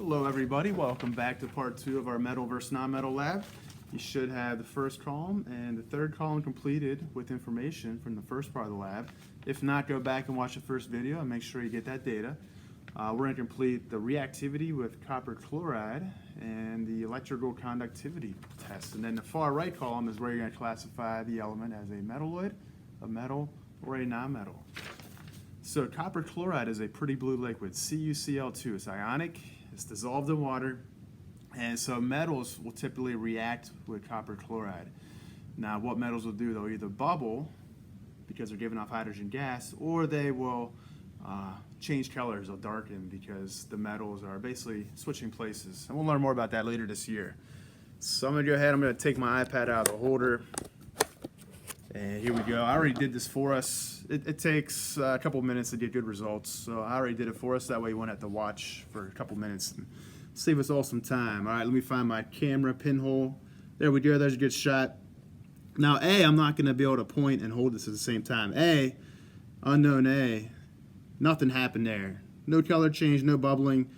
Hello everybody, welcome back to part 2 of our metal versus non-metal lab. You should have the first column and the third column completed with information from the first part of the lab. If not, go back and watch the first video and make sure you get that data. We're going to complete the reactivity with copper chloride and the electrical conductivity test. And then the far right column is where you're going to classify the element as a metalloid, a metal, or a non-metal. So copper chloride is a pretty blue liquid, CuCl2. It's ionic, it's dissolved in water, and so metals will typically react with copper chloride. Now what metals will do, they'll either bubble because they're giving off hydrogen gas, or they will change colors, they'll darken because the metals are basically switching places. And we'll learn more about that later this year. So I'm going to go ahead, I'm going to take my iPad out of the holder. And here we go. I already did this for us. It takes a couple minutes to get good results, so I already did it for us. That way you won't have to watch for a couple minutes and save us all some time. All right, let me find my camera pinhole. There we go. There's a good shot. Now, A, I'm not going to be able to point and hold this at the same time. A, unknown A, nothing happened there. No color change, no bubbling.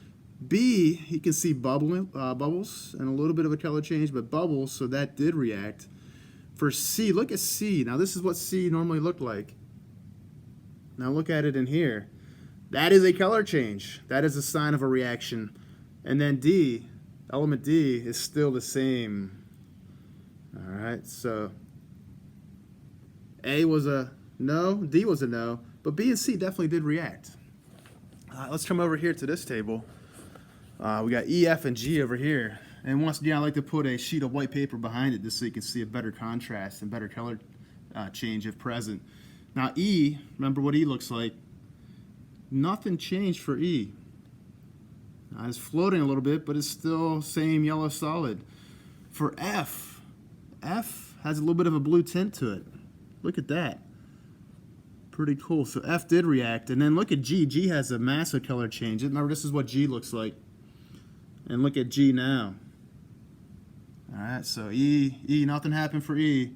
B, you can see bubbles and a little bit of a color change, but bubbles, so that did react. For C, look at C. Now this is what C normally looked like. Now look at it in here. That is a color change. That is a sign of a reaction. And then D, element D, is still the same. All right, so A was a no, D was a no, but B and C definitely did react. Let's come over here to this table. We got E, F, and G over here. And once again, I like to put a sheet of white paper behind it just so you can see a better contrast and better color change if present. Now E, remember what E looks like. Nothing changed for E. It's floating a little bit, but it's still same yellow solid. For F, F has a little bit of a blue tint to it. Look at that. Pretty cool. So F did react. And then look at G. G has a massive color change. Remember, this is what G looks like. And look at G now. All right, so E, nothing happened for E,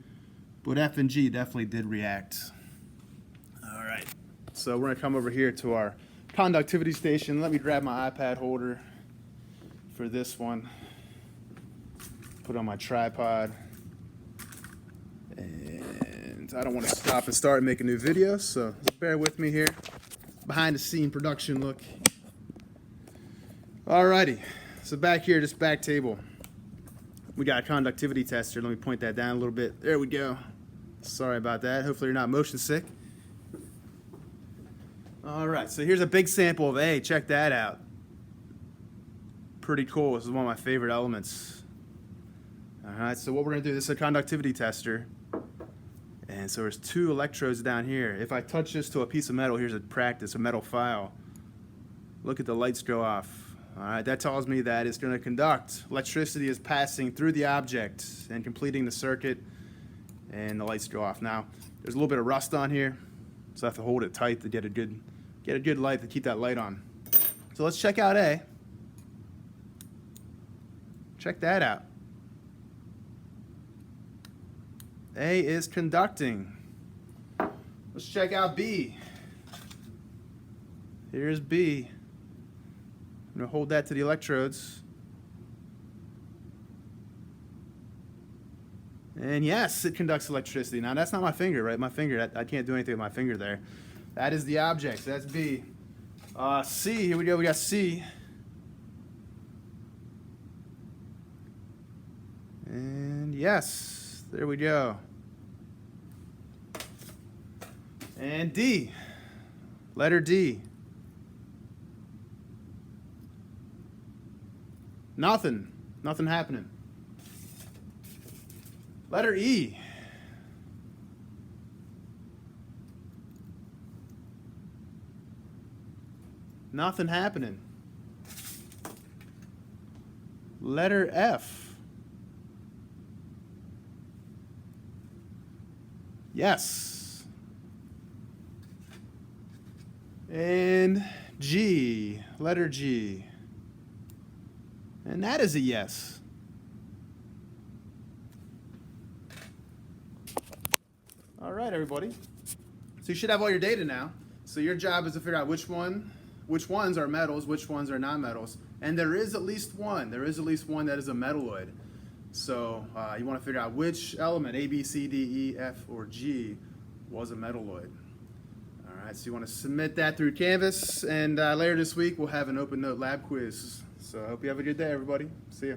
but F and G definitely did react. All right, so we're gonna come over here to our conductivity station. Let me grab my iPad holder for this one. Put on my tripod. And I don't want to stop and start and make a new video, so bear with me here. Behind the scene production look. Alrighty, so back here, this back table. We got a conductivity tester. Let me point that down a little bit. There we go. Sorry about that. Hopefully you're not motion sick. All right, so here's a big sample of A. Check that out. Pretty cool. This is one of my favorite elements. All right, so what we're going to do, this is a conductivity tester. And so there's 2 electrodes down here. If I touch this to a piece of metal, here's a practice, a metal file. Look at the lights go off. All right, that tells me that it's going to conduct. Electricity is passing through the object and completing the circuit, and the lights go off. Now, there's a little bit of rust on here, so I have to hold it tight to get a good light to keep that light on. So let's check out A. Check that out. A is conducting. Let's check out B. Here's B. I'm going to hold that to the electrodes. And yes, it conducts electricity. Now that's not my finger, right? My finger, I can't do anything with my finger there. That is the object, so that's B. C, here we go, we got C. And yes, there we go. And D, letter D. Nothing happening. Letter E. Nothing happening. Letter F. Yes. And G, letter G. And that is a yes. All right, everybody. So you should have all your data now. So your job is to figure out which one which ones are metals, which ones are non-metals. And there is at least one that is a metalloid. So you want to figure out which element, A, B, C, D, E, F, or G, was a metalloid. All right, so you want to submit that through Canvas, and later this week we'll have an open note lab quiz. So I hope you have a good day, everybody. See ya.